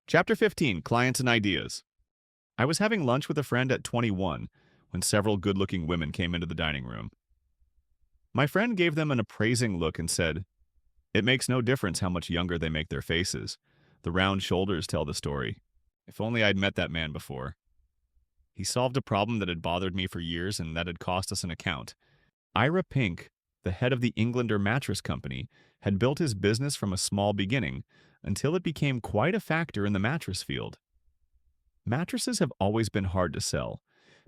Chapter 15, Clients and Ideas. I was having lunch with a friend at 21 when several good-looking women came into the dining room. My friend gave them an appraising look and said, "It makes no difference how much younger they make their faces. The round shoulders tell the story. If only I'd met that man before." He solved a problem that had bothered me for years and that had cost us an account. Ira Pink, the head of the Englander mattress company, had built his business from a small beginning until it became quite a factor in the mattress field. Mattresses have always been hard to sell.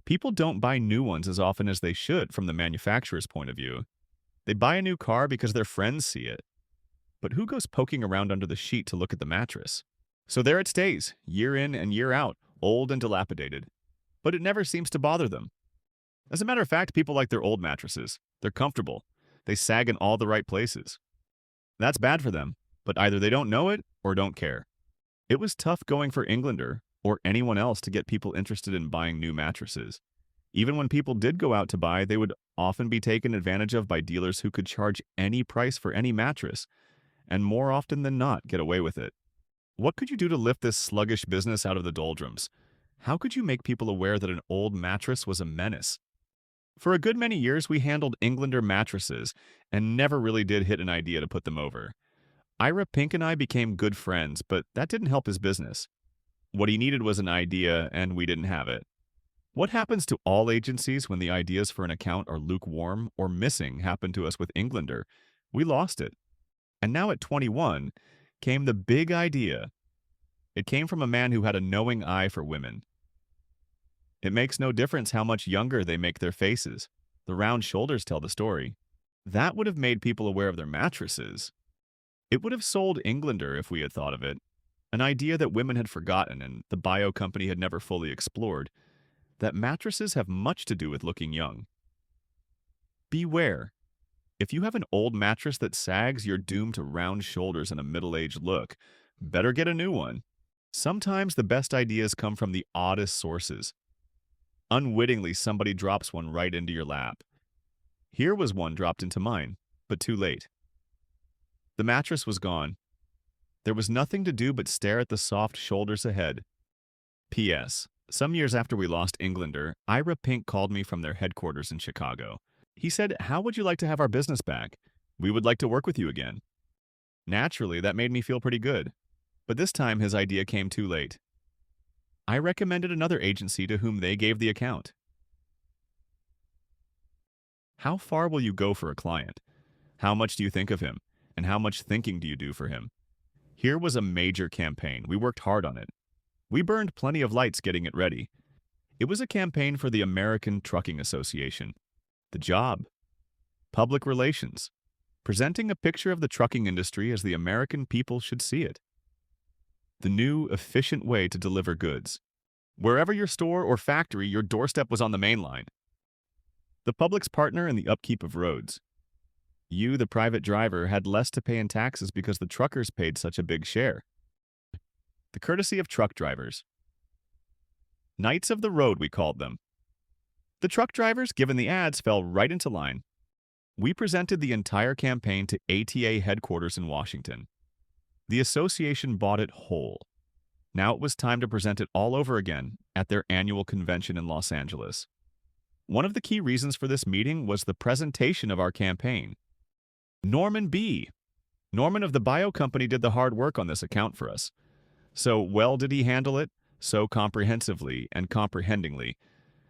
People don't buy new ones as often as they should from the manufacturer's point of view. They buy a new car because their friends see it. But who goes poking around under the sheet to look at the mattress? So there it stays, year in and year out, old and dilapidated. But it never seems to bother them. As a matter of fact, people like their old mattresses. They're comfortable. They sag in all the right places. That's bad for them, but either they don't know it or don't care. It was tough going for Englander or anyone else to get people interested in buying new mattresses. Even when people did go out to buy, they would often be taken advantage of by dealers who could charge any price for any mattress, and more often than not get away with it. What could you do to lift this sluggish business out of the doldrums? How could you make people aware that an old mattress was a menace? For a good many years, we handled Englander mattresses and never really did hit an idea to put them over. Ira Pink and I became good friends, but that didn't help his business. What he needed was an idea, and we didn't have it. What happens to all agencies when the ideas for an account are lukewarm or missing happened to us with Englander? We lost it. And now at 21 came the big idea. It came from a man who had a knowing eye for women. It makes no difference how much younger they make their faces. The round shoulders tell the story. That would have made people aware of their mattresses. It would have sold Englander if we had thought of it. An idea that women had forgotten and the Biow company had never fully explored. That mattresses have much to do with looking young. Beware. If you have an old mattress that sags, you're doomed to round shoulders and a middle-aged look. Better get a new one. Sometimes the best ideas come from the oddest sources. Unwittingly, somebody drops one right into your lap. Here was one dropped into mine, but too late. The mattress was gone. There was nothing to do but stare at the soft shoulders ahead. P.S. Some years after we lost Englander, Ira Pink called me from their headquarters in Chicago. He said, "How would you like to have our business back? We would like to work with you again." Naturally, that made me feel pretty good. But this time his idea came too late. I recommended another agency to whom they gave the account. How far will you go for a client? How much do you think of him? And how much thinking do you do for him? Here was a major campaign. We worked hard on it. We burned plenty of lights getting it ready. It was a campaign for the American Trucking Association. The job: public relations, presenting a picture of the trucking industry as the American people should see it. The new, efficient way to deliver goods. Wherever your store or factory, your doorstep was on the main line. The public's partner in the upkeep of roads. You, the private driver, had less to pay in taxes because the truckers paid such a big share. The courtesy of truck drivers. Knights of the road, we called them. The truck drivers, given the ads, fell right into line. We presented the entire campaign to ATA headquarters in Washington. The association bought it whole. Now it was time to present it all over again at their annual convention in Los Angeles. One of the key reasons for this meeting was the presentation of our campaign. Norman B. Norman of the Biow company did the hard work on this account for us. So well did he handle it, so comprehensively and comprehendingly,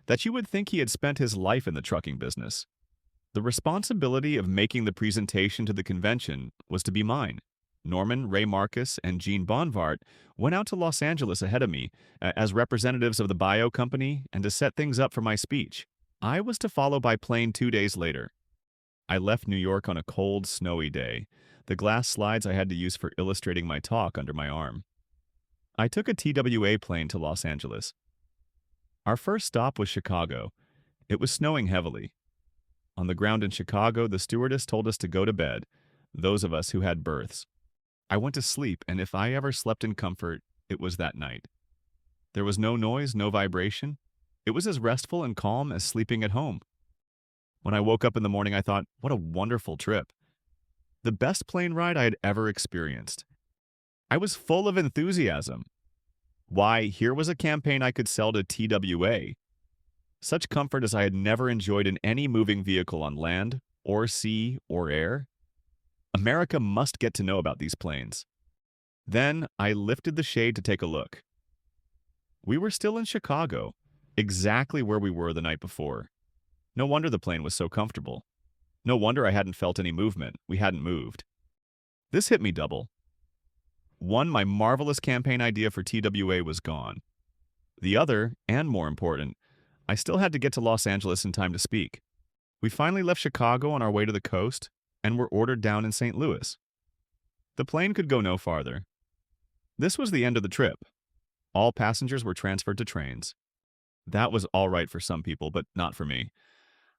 that you would think he had spent his life in the trucking business. The responsibility of making the presentation to the convention was to be mine. Norman, Ray Marcus, and Gene Bonvart went out to Los Angeles ahead of me as representatives of the Biow company and to set things up for my speech. I was to follow by plane 2 days later. I left New York on a cold, snowy day, the glass slides I had to use for illustrating my talk under my arm. I took a TWA plane to Los Angeles. Our first stop was Chicago. It was snowing heavily. On the ground in Chicago, the stewardess told us to go to bed, those of us who had berths. I went to sleep, and if I ever slept in comfort, it was that night. There was no noise, no vibration. It was as restful and calm as sleeping at home. When I woke up in the morning, I thought, what a wonderful trip. The best plane ride I had ever experienced. I was full of enthusiasm. Why, here was a campaign I could sell to TWA. Such comfort as I had never enjoyed in any moving vehicle on land, or sea, or air. America must get to know about these planes. Then I lifted the shade to take a look. We were still in Chicago, exactly where we were the night before. No wonder the plane was so comfortable. No wonder I hadn't felt any movement. We hadn't moved. This hit me double. One, my marvelous campaign idea for TWA was gone. The other, and more important, I still had to get to Los Angeles in time to speak. We finally left Chicago on our way to the coast and were ordered down in St. Louis. The plane could go no farther. This was the end of the trip. All passengers were transferred to trains. That was all right for some people, but not for me.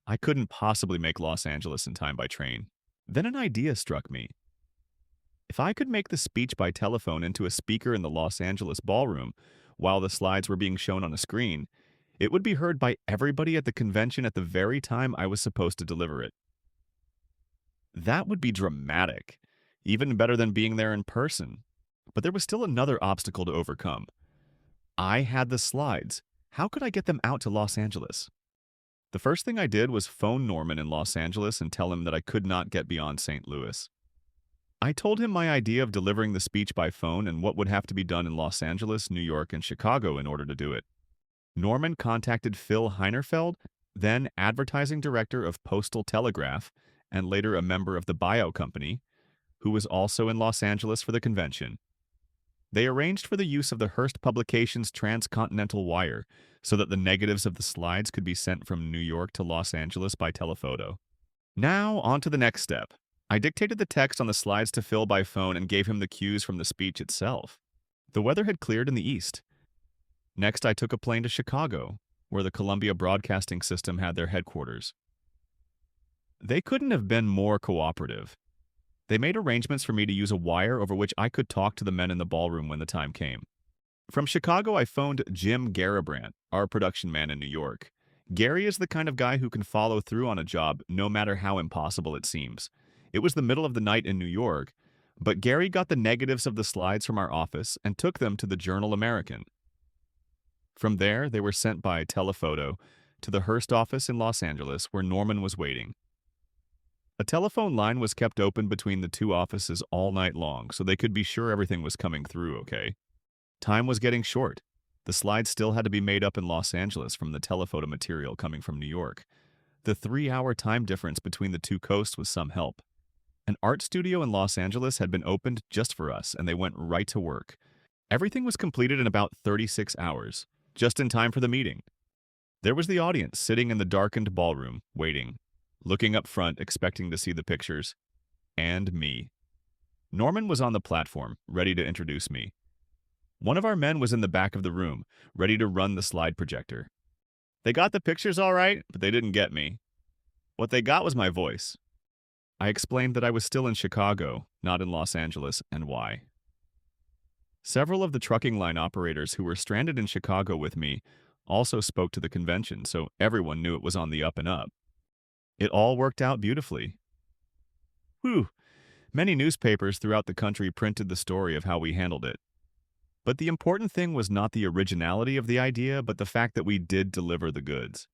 I couldn't possibly make Los Angeles in time by train. Then an idea struck me. If I could make the speech by telephone into a speaker in the Los Angeles ballroom while the slides were being shown on a screen, it would be heard by everybody at the convention at the very time I was supposed to deliver it. That would be dramatic, even better than being there in person. But there was still another obstacle to overcome. I had the slides. How could I get them out to Los Angeles? The first thing I did was phone Norman in Los Angeles and tell him that I could not get beyond St. Louis. I told him my idea of delivering the speech by phone and what would have to be done in Los Angeles, New York, and Chicago in order to do it. Norman contacted Phil Heinerfeld, then advertising director of Postal Telegraph, and later a member of the Biow company, who was also in Los Angeles for the convention. They arranged for the use of the Hearst Publications transcontinental wire so that the negatives of the slides could be sent from New York to Los Angeles by telephoto. Now, on to the next step. I dictated the text on the slides to Phil by phone and gave him the cues from the speech itself. The weather had cleared in the east. Next, I took a plane to Chicago, where the Columbia Broadcasting System had their headquarters. They couldn't have been more cooperative. They made arrangements for me to use a wire over which I could talk to the men in the ballroom when the time came. From Chicago, I phoned Jim Garabrandt, our production man in New York. Gary is the kind of guy who can follow through on a job no matter how impossible it seems. It was the middle of the night in New York, but Gary got the negatives of the slides from our office and took them to the Journal American. From there, they were sent by telephoto to the Hearst office in Los Angeles, where Norman was waiting. A telephone line was kept open between the two offices all night long, so they could be sure everything was coming through okay. Time was getting short. The slides still had to be made up in Los Angeles from the telephoto material coming from New York. The 3-hour time difference between the two coasts was some help. An art studio in Los Angeles had been opened just for us, and they went right to work. Everything was completed in about 36 hours, just in time for the meeting. There was the audience sitting in the darkened ballroom, waiting, looking up front, expecting to see the pictures, and me. Norman was on the platform, ready to introduce me. One of our men was in the back of the room, ready to run the slide projector. They got the pictures all right, but they didn't get me. What they got was my voice. I explained that I was still in Chicago, not in Los Angeles, and why. Several of the trucking line operators who were stranded in Chicago with me also spoke to the convention, so everyone knew it was on the up and up. It all worked out beautifully. Whew! Many newspapers throughout the country printed the story of how we handled it. But the important thing was not the originality of the idea, but the fact that we did deliver the goods.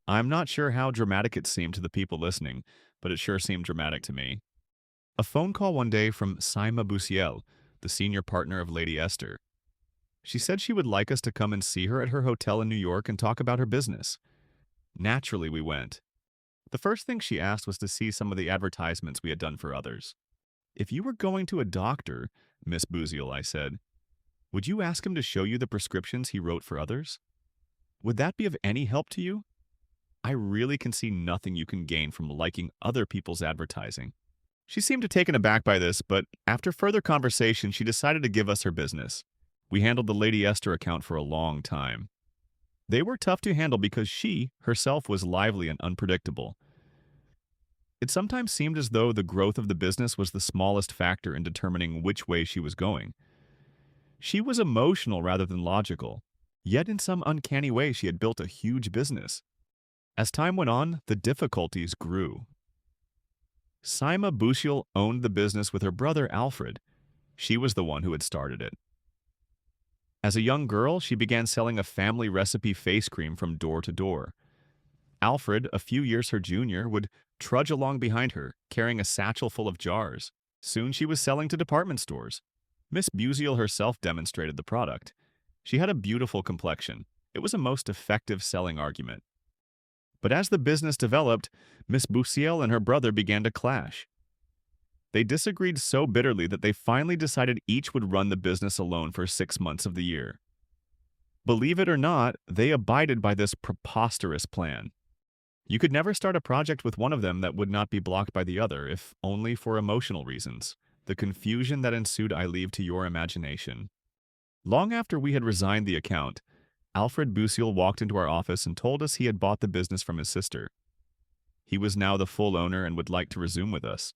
I'm not sure how dramatic it seemed to the people listening, but it sure seemed dramatic to me. A phone call one day from Saima Busiel, the senior partner of Lady Esther. She said she would like us to come and see her at her hotel in New York and talk about her business. Naturally, we went. The first thing she asked was to see some of the advertisements we had done for others. If you were going to a doctor, Miss Busiel, I said, would you ask him to show you the prescriptions he wrote for others? Would that be of any help to you? I really can see nothing you can gain from liking other people's advertising. She seemed taken aback by this, but after further conversation, she decided to give us her business. We handled the Lady Esther account for a long time. They were tough to handle because she, herself, was lively and unpredictable. It sometimes seemed as though the growth of the business was the smallest factor in determining which way she was going. She was emotional rather than logical, yet in some uncanny way she had built a huge business. As time went on, the difficulties grew. Saima Busiel owned the business with her brother Alfred. She was the one who had started it. As a young girl, she began selling a family recipe face cream from door to door. Alfred, a few years her junior, would trudge along behind her, carrying a satchel full of jars. Soon she was selling to department stores. Miss Buziel herself demonstrated the product. She had a beautiful complexion. It was a most effective selling argument. But as the business developed, Miss Buziel and her brother began to clash. They disagreed so bitterly that they finally decided each would run the business alone for 6 months of the year. Believe it or not, they abided by this preposterous plan. You could never start a project with one of them that would not be blocked by the other, if only for emotional reasons. The confusion that ensued I leave to your imagination. Long after we had resigned the account, Alfred Buziel walked into our office and told us he had bought the business from his sister. He was now the full owner and would like to resume with us.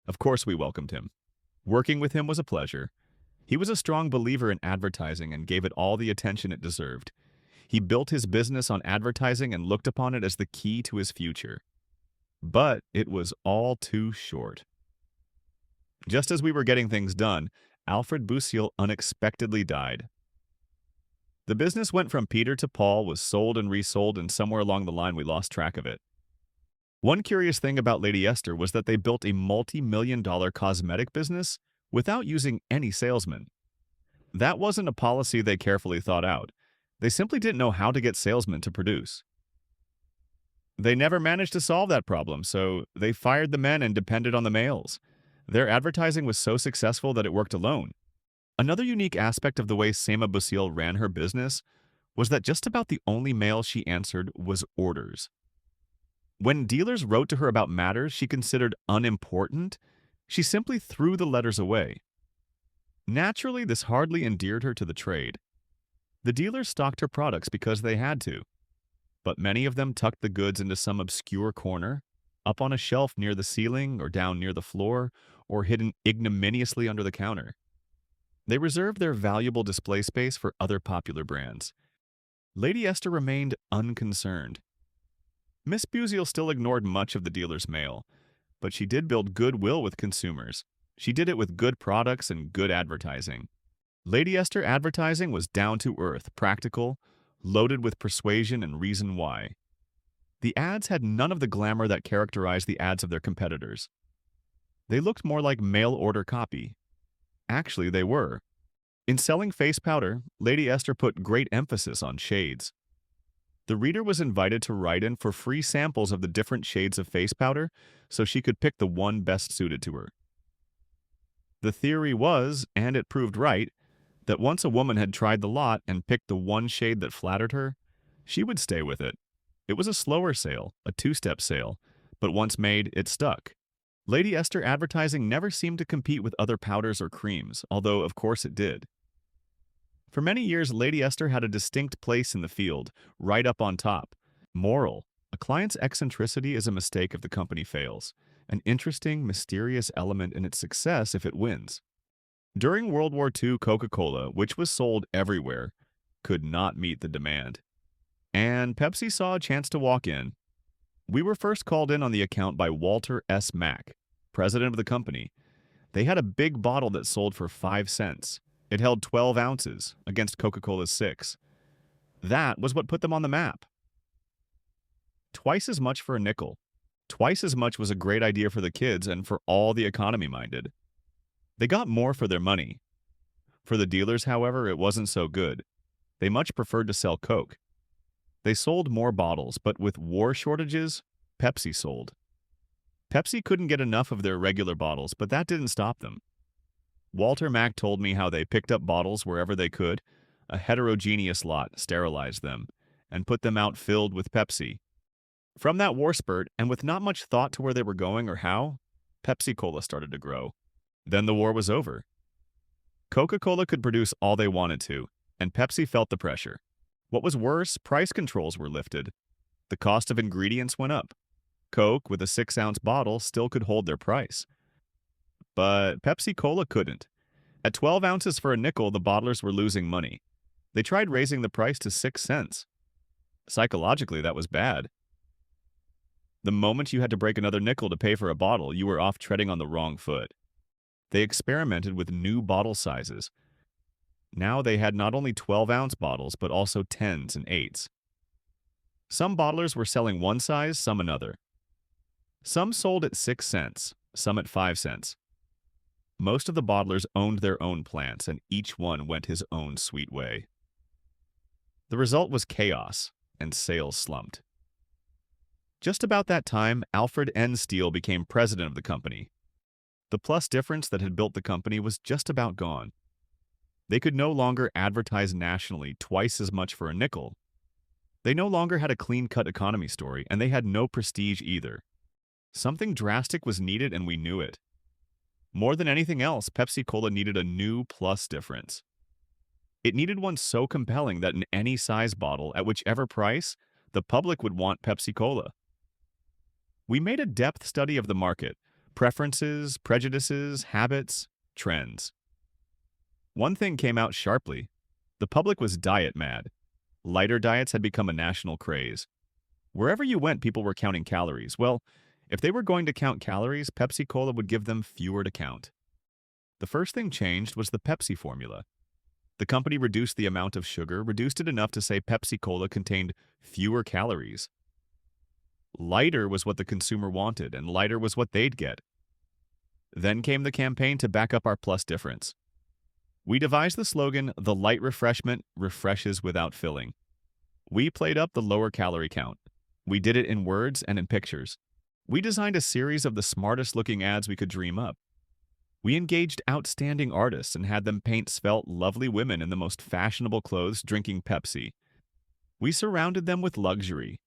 Of course we welcomed him. Working with him was a pleasure. He was a strong believer in advertising and gave it all the attention it deserved. He built his business on advertising and looked upon it as the key to his future. But it was all too short. Just as we were getting things done, Alfred Buziel unexpectedly died. The business went from Peter to Paul, was sold and resold, and somewhere along the line we lost track of it. One curious thing about Lady Esther was that they built a multi-million-dollar cosmetic business without using any salesmen. That wasn't a policy they carefully thought out. They simply didn't know how to get salesmen to produce. They never managed to solve that problem, so they fired the men and depended on the males. Their advertising was so successful that it worked alone. Another unique aspect of the way Sema Buziel ran her business was that just about the only mail she answered was orders. When dealers wrote to her about matters she considered unimportant, she simply threw the letters away. Naturally, this hardly endeared her to the trade. The dealers stocked her products because they had to, but many of them tucked the goods into some obscure corner, up on a shelf near the ceiling or down near the floor, or hidden ignominiously under the counter. They reserved their valuable display space for other popular brands. Lady Esther remained unconcerned. Miss Buziel still ignored much of the dealer's mail, but she did build goodwill with consumers. She did it with good products and good advertising. Lady Esther advertising was down to earth, practical, loaded with persuasion and reason why. The ads had none of the glamour that characterized the ads of their competitors. They looked more like mail-order copy. Actually, they were. In selling face powder, Lady Esther put great emphasis on shades. The reader was invited to write in for free samples of the different shades of face powder so she could pick the one best suited to her. The theory was, and it proved right, that once a woman had tried the lot and picked the one shade that flattered her, she would stay with it. It was a slower sale, a two-step sale, but once made, it stuck. Lady Esther advertising never seemed to compete with other powders or creams, although of course it did. For many years, Lady Esther had a distinct place in the field, right up on top. Moral: a client's eccentricity is a mistake if the company fails, an interesting, mysterious element in its success if it wins. During World War II, Coca-Cola, which was sold everywhere, could not meet the demand. And Pepsi saw a chance to walk in. We were first called in on the account by Walter S. Mack, president of the company. They had a big bottle that sold for 5 cents. It held 12 ounces against Coca-Cola's 6. That was what put them on the map. Twice as much for a nickel. Twice as much was a great idea for the kids and for all the economy-minded. They got more for their money. For the dealers, however, it wasn't so good. They much preferred to sell Coke. They sold more bottles, but with war shortages, Pepsi sold. Pepsi couldn't get enough of their regular bottles, but that didn't stop them. Walter Mack told me how they picked up bottles wherever they could, a heterogeneous lot, sterilized them, and put them out filled with Pepsi. From that war spurt, and with not much thought to where they were going or how, Pepsi-Cola started to grow. Then the war was over. Coca-Cola could produce all they wanted to, and Pepsi felt the pressure. What was worse, price controls were lifted. The cost of ingredients went up. Coke, with a 6-ounce bottle, still could hold their price. But Pepsi-Cola couldn't. At 12 ounces for a nickel, the bottlers were losing money. They tried raising the price to 6 cents. Psychologically, that was bad. The moment you had to break another nickel to pay for a bottle, you were off treading on the wrong foot. They experimented with new bottle sizes. Now they had not only 12-ounce bottles, but also 10s and 8s. Some bottlers were selling one size, some another. Some sold at 6 cents, some at 5 cents. Most of the bottlers owned their own plants, and each one went his own sweet way. The result was chaos, and sales slumped. Just about that time, Alfred N. Steele became president of the company. The plus difference that had built the company was just about gone. They could no longer advertise nationally twice as much for a nickel. They no longer had a clean-cut economy story, and they had no prestige either. Something drastic was needed, and we knew it. More than anything else, Pepsi-Cola needed a new plus difference. It needed one so compelling that in any size bottle, at whichever price, the public would want Pepsi-Cola. We made a depth study of the market, preferences, prejudices, habits, trends. One thing came out sharply. The public was diet mad. Lighter diets had become a national craze. Wherever you went, people were counting calories. Well, if they were going to count calories, Pepsi-Cola would give them fewer to count. The first thing changed was the Pepsi formula. The company reduced the amount of sugar, reduced it enough to say Pepsi-Cola contained fewer calories. Lighter was what the consumer wanted, and lighter was what they'd get. Then came the campaign to back up our plus difference. We devised the slogan, "The Light Refreshment refreshes without filling." We played up the lower calorie count. We did it in words and in pictures. We designed a series of the smartest-looking ads we could dream up. We engaged outstanding artists and had them paint svelte, lovely women in the most fashionable clothes drinking Pepsi. We surrounded them with luxury,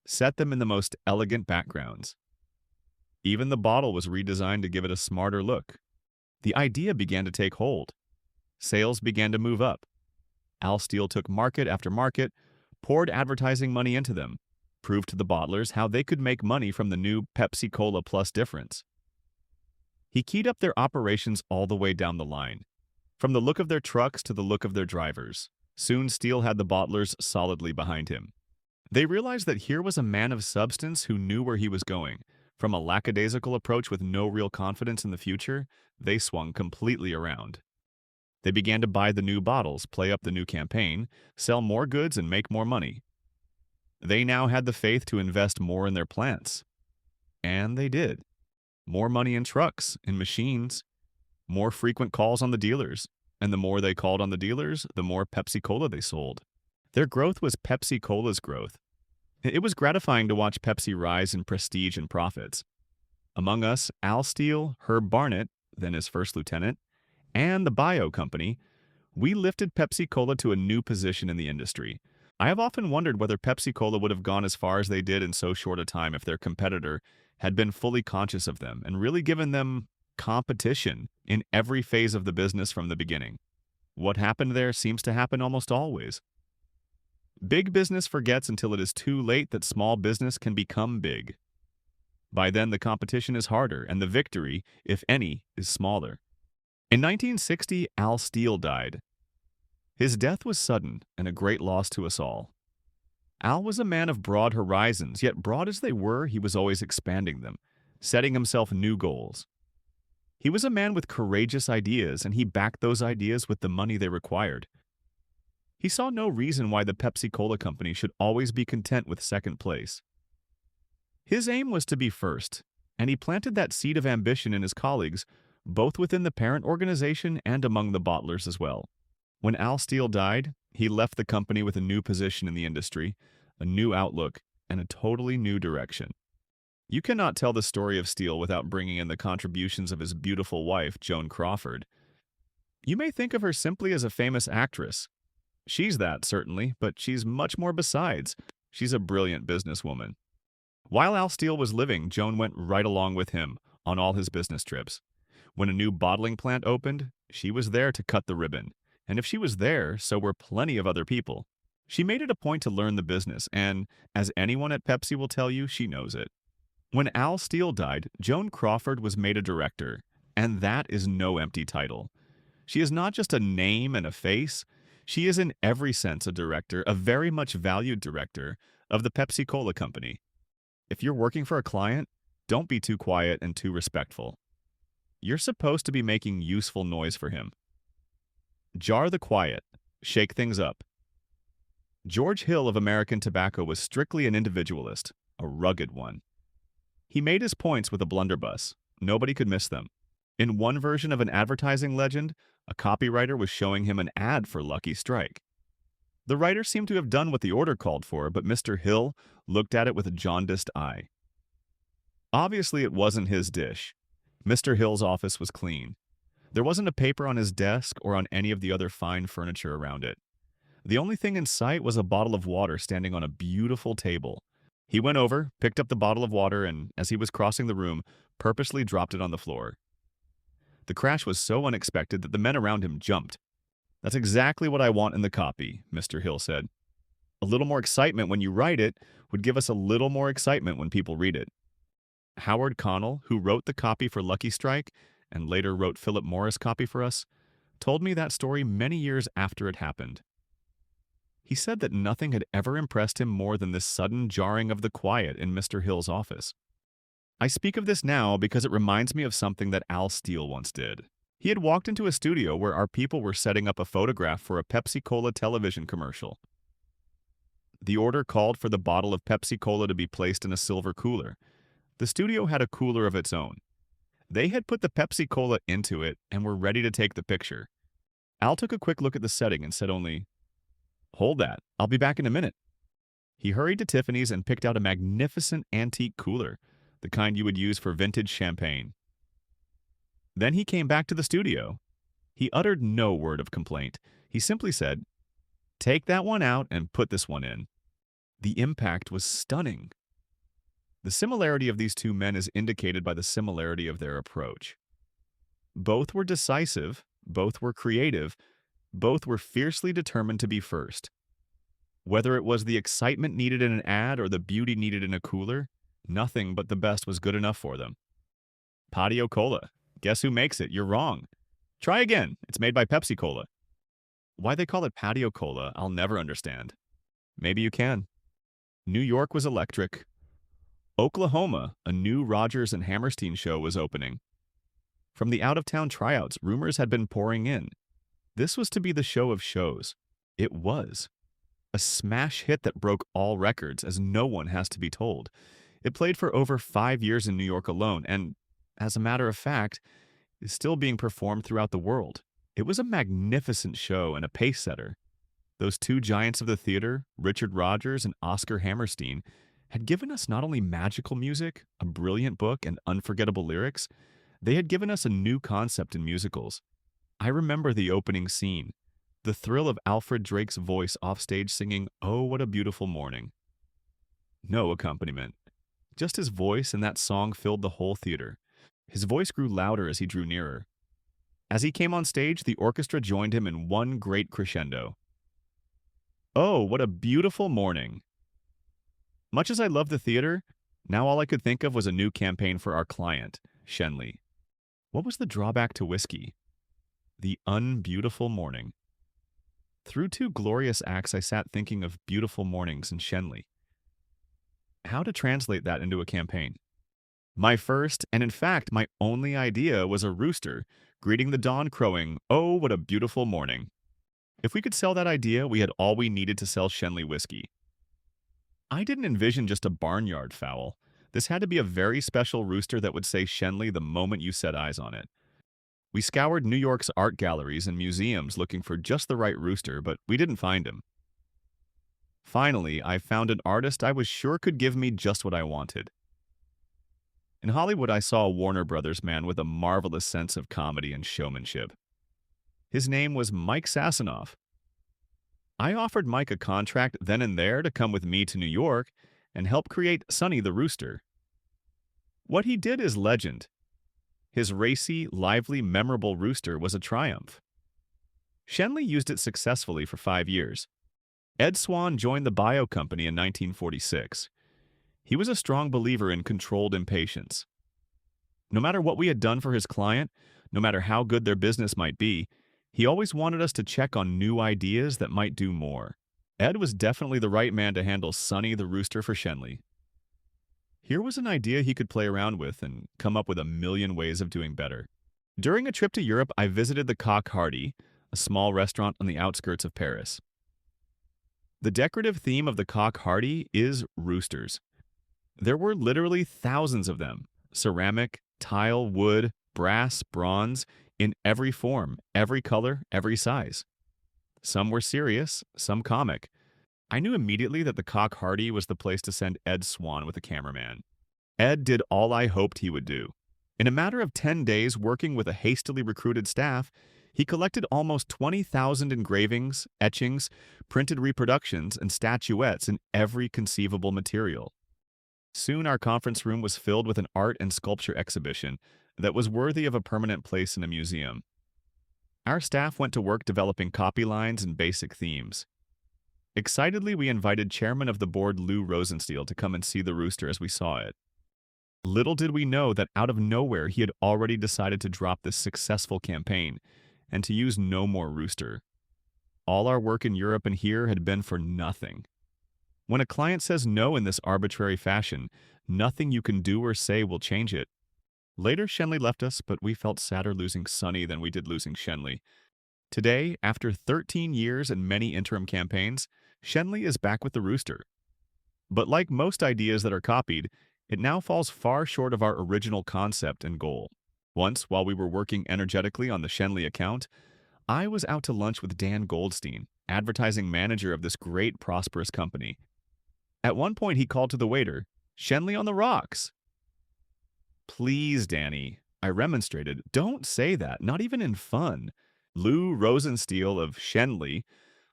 set them in the most elegant backgrounds. Even the bottle was redesigned to give it a smarter look. The idea began to take hold. Sales began to move up. Al Steele took market after market, poured advertising money into them, proved to the bottlers how they could make money from the new Pepsi-Cola plus difference. He keyed up their operations all the way down the line, from the look of their trucks to the look of their drivers. Soon Steele had the bottlers solidly behind him. They realized that here was a man of substance who knew where he was going. From a lackadaisical approach with no real confidence in the future, they swung completely around. They began to buy the new bottles, play up the new campaign, sell more goods, and make more money. They now had the faith to invest more in their plants. And they did. More money in trucks, in machines, more frequent calls on the dealers. And the more they called on the dealers, the more Pepsi-Cola they sold. Their growth was Pepsi-Cola's growth. It was gratifying to watch Pepsi rise in prestige and profits. Among us, Al Steele, Herb Barnett, then his first lieutenant, and the Biow company, we lifted Pepsi-Cola to a new position in the industry. I have often wondered whether Pepsi-Cola would have gone as far as they did in so short a time if their competitor had been fully conscious of them and really given them competition in every phase of the business from the beginning. What happened there seems to happen almost always. Big business forgets until it is too late that small business can become big. By then, the competition is harder, and the victory, if any, is smaller. In 1960, Al Steele died. His death was sudden and a great loss to us all. Al was a man of broad horizons, yet broad as they were, he was always expanding them, setting himself new goals. He was a man with courageous ideas, and he backed those ideas with the money they required. He saw no reason why the Pepsi-Cola company should always be content with second place. His aim was to be first, and he planted that seed of ambition in his colleagues, both within the parent organization and among the bottlers as well. When Al Steele died, he left the company with a new position in the industry, a new outlook, and a totally new direction. You cannot tell the story of Steele without bringing in the contributions of his beautiful wife, Joan Crawford. You may think of her simply as a famous actress. She's that, certainly, but she's much more besides. She's a brilliant businesswoman. While Al Steele was living, Joan went right along with him on all his business trips. When a new bottling plant opened, she was there to cut the ribbon. And if she was there, so were plenty of other people. She made it a point to learn the business, and, as anyone at Pepsi will tell you, she knows it. When Al Steele died, Joan Crawford was made a director, and that is no empty title. She is not just a name and a face. She is in every sense a director, a very much valued director of the Pepsi-Cola company. If you're working for a client, don't be too quiet and too respectful. You're supposed to be making useful noise for him. Jar the quiet. Shake things up. George Hill of American Tobacco was strictly an individualist, a rugged one. He made his points with a blunderbuss. Nobody could miss them. In one version of an advertising legend, a copywriter was showing him an ad for Lucky Strike. The writer seemed to have done what the order called for, but Mr. Hill looked at it with a jaundiced eye. Obviously, it wasn't his dish. Mr. Hill's office was clean. There wasn't a paper on his desk or on any of the other fine furniture around it. The only thing in sight was a bottle of water standing on a beautiful table. He went over, picked up the bottle of water, and, as he was crossing the room, purposely dropped it on the floor. The crash was so unexpected that the men around him jumped. "That's exactly what I want in the copy," Mr. Hill said. "A little more excitement when you write it would give us a little more excitement when people read it." Howard Connell, who wrote the copy for Lucky Strike and later wrote Philip Morris' copy for us, told me that story many years after it happened. He said that nothing had ever impressed him more than this sudden jarring of the quiet in Mr. Hill's office. I speak of this now because it reminds me of something that Al Steele once did. He had walked into a studio where our people were setting up a photograph for a Pepsi-Cola television commercial. The order called for the bottle of Pepsi-Cola to be placed in a silver cooler. The studio had a cooler of its own. They had put the Pepsi-Cola into it and were ready to take the picture. Al took a quick look at the setting and said only, "Hold that, I'll be back in a minute." He hurried to Tiffany's and picked out a magnificent antique cooler, the kind you would use for vintage champagne. Then he came back to the studio. He uttered no word of complaint. He simply said, "Take that one out and put this one in." The impact was stunning. The similarity of these two men is indicated by the similarity of their approach. Both were decisive, both were creative, both were fiercely determined to be first. Whether it was the excitement needed in an ad or the beauty needed in a cooler, nothing but the best was good enough for them. Patio Cola. Guess who makes it? You're wrong. Try again. It's made by Pepsi-Cola. Why they call it Patio Cola, I'll never understand. Maybe you can. New York was electric. Oklahoma, a new Rodgers and Hammerstein show was opening. From the out-of-town tryouts, rumors had been pouring in. This was to be the show of shows. It was. A smash hit that broke all records, as no one has to be told. It played for over 5 years in New York alone, and, as a matter of fact, is still being performed throughout the world. It was a magnificent show and a pace-setter. Those two giants of the theater, Richard Rodgers and Oscar Hammerstein, had given us not only magical music, a brilliant book, and unforgettable lyrics, they had given us a new concept in musicals. I remember the opening scene, the thrill of Alfred Drake's voice offstage singing "Oh, What a Beautiful Morning." No accompaniment. Just his voice and that song filled the whole theater. His voice grew louder as he drew nearer. As he came on stage, the orchestra joined him in one great crescendo. Oh, what a beautiful morning. Much as I loved the theater, now all I could think of was a new campaign for our client, Shenley. What was the drawback to whiskey? The unbeautiful morning. Through two glorious acts, I sat thinking of beautiful mornings in Shenley. How to translate that into a campaign? My first, and in fact my only idea, was a rooster greeting the dawn crowing, "Oh, what a beautiful morning." If we could sell that idea, we had all we needed to sell Shenley whiskey. I didn't envision just a barnyard fowl. This had to be a very special rooster that would say Shenley the moment you set eyes on it. We scoured New York's art galleries and museums looking for just the right rooster, but we didn't find him. Finally, I found an artist I was sure could give me just what I wanted. In Hollywood, I saw a Warner Brothers man with a marvelous sense of comedy and showmanship. His name was Mike Sasanoff. I offered Mike a contract then and there to come with me to New York and help create Sonny the Rooster. What he did is legend. His racy, lively, memorable rooster was a triumph. Shenley used it successfully for 5 years. Ed Swan joined the Biow company in 1946. He was a strong believer in controlled impatience. No matter what we had done for his client, no matter how good their business might be, he always wanted us to check on new ideas that might do more. Ed was definitely the right man to handle Sonny the Rooster for Shenley. Here was an idea he could play around with and come up with a million ways of doing better. During a trip to Europe, I visited the Cock Hardy, a small restaurant on the outskirts of Paris. The decorative theme of the Cock Hardy is roosters. There were literally thousands of them: ceramic, tile, wood, brass, bronze, in every form, every color, every size. Some were serious, some comic. I knew immediately that the Cock Hardy was the place to send Ed Swan with a cameraman. Ed did all I hoped he would do. In a matter of 10 days, working with a hastily recruited staff, he collected almost 20,000 engravings, etchings, printed reproductions, and statuettes in every conceivable material. Soon our conference room was filled with an art and sculpture exhibition that was worthy of a permanent place in a museum. Our staff went to work developing copy lines and basic themes. Excitedly, we invited chairman of the board Lou Rosenstiel to come and see the rooster as we saw it. Little did we know that out of nowhere he had already decided to drop this successful campaign and to use no more rooster. All our work in Europe and here had been for nothing. When a client says no in this arbitrary fashion, nothing you can do or say will change it. Later, Shenley left us, but we felt sadder losing Sonny than we did losing Shenley. Today, after 13 years and many interim campaigns, Shenley is back with the rooster. But like most ideas that are copied, it now falls far short of our original concept and goal. Once, while we were working energetically on the Shenley account, I was out to lunch with Dan Goldstein, advertising manager of this great, prosperous company. At one point, he called to the waiter, "Shenley on the rocks." "Please, Danny," I remonstrated, "don't say that, not even in fun. Lou Rosenstiel of Shenley,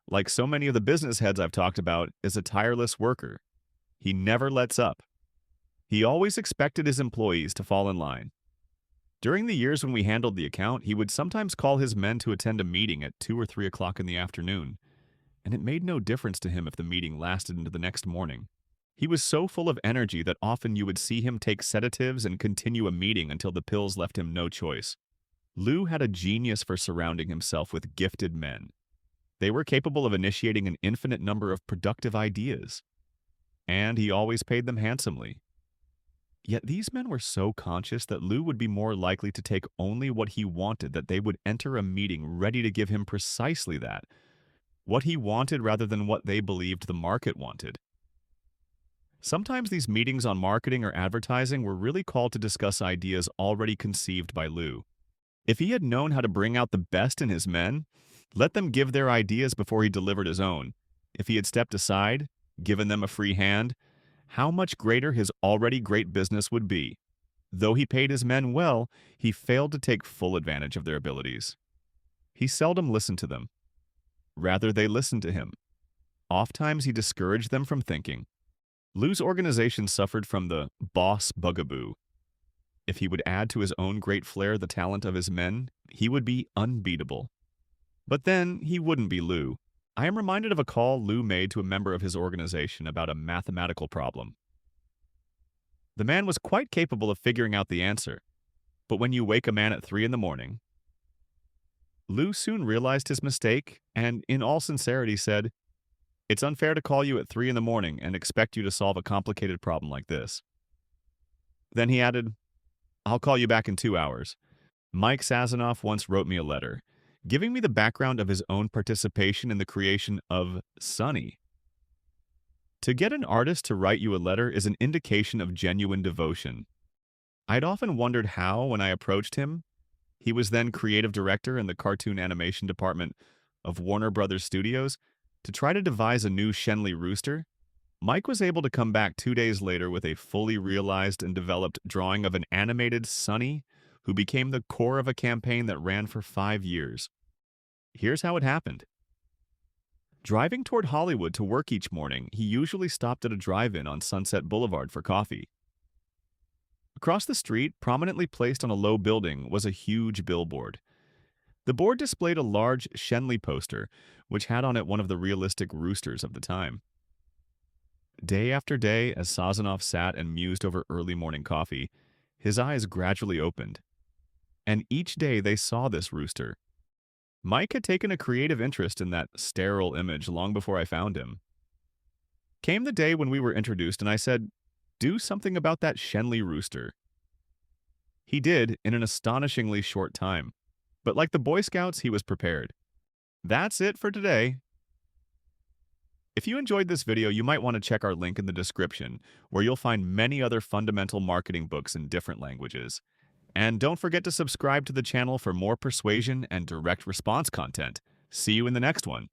like so many of the business heads I've talked about, is a tireless worker. He never lets up. He always expected his employees to fall in line. During the years when we handled the account, he would sometimes call his men to attend a meeting at 2 or 3 o'clock in the afternoon, and it made no difference to him if the meeting lasted into the next morning. He was so full of energy that often you would see him take sedatives and continue a meeting until the pills left him no choice. Lou had a genius for surrounding himself with gifted men. They were capable of initiating an infinite number of productive ideas, and he always paid them handsomely. Yet these men were so conscious that Lou would be more likely to take only what he wanted, that they would enter a meeting ready to give him precisely that, what he wanted rather than what they believed the market wanted. Sometimes these meetings on marketing or advertising were really called to discuss ideas already conceived by Lou. If he had known how to bring out the best in his men, let them give their ideas before he delivered his own. If he had stepped aside, given them a free hand, how much greater his already great business would be. Though he paid his men well, he failed to take full advantage of their abilities. He seldom listened to them. Rather, they listened to him. Oftentimes, he discouraged them from thinking. Lou's organization suffered from the boss bugaboo. If he would add to his own great flair the talent of his men, he would be unbeatable. But then, he wouldn't be Lou. I am reminded of a call Lou made to a member of his organization about a mathematical problem. The man was quite capable of figuring out the answer, but when you wake a man at 3 in the morning, Lou soon realized his mistake and, in all sincerity, said, "It's unfair to call you at 3 in the morning and expect you to solve a complicated problem like this." Then he added, "I'll call you back in 2 hours. Mike Sazanoff once wrote me a letter, giving me the background of his own participation in the creation of Sonny." To get an artist to write you a letter is an indication of genuine devotion. I'd often wondered how, when I approached him, he was then creative director in the cartoon animation department of Warner Brothers Studios, to try to devise a new Shenley rooster, Mike was able to come back 2 days later with a fully realized and developed drawing of an animated Sonny who became the core of a campaign that ran for 5 years. Here's how it happened. Driving toward Hollywood to work each morning, he usually stopped at a drive-in on Sunset Boulevard for coffee. Across the street, prominently placed on a low building, was a huge billboard. The board displayed a large Shenley poster, which had on it one of the realistic roosters of the time. Day after day, as Sazanoff sat and mused over early morning coffee, his eyes gradually opened. And each day they saw this rooster. Mike had taken a creative interest in that sterile image long before I found him. Came the day when we were introduced, and I said, "Do something about that Shenley rooster." He did in an astonishingly short time. But like the Boy Scouts, he was prepared. That's it for today. If you enjoyed this video, you might want to check our link in the description, where you'll find many other fundamental marketing books in different languages. And don't forget to subscribe to the channel for more persuasion and direct response content. See you in the next one.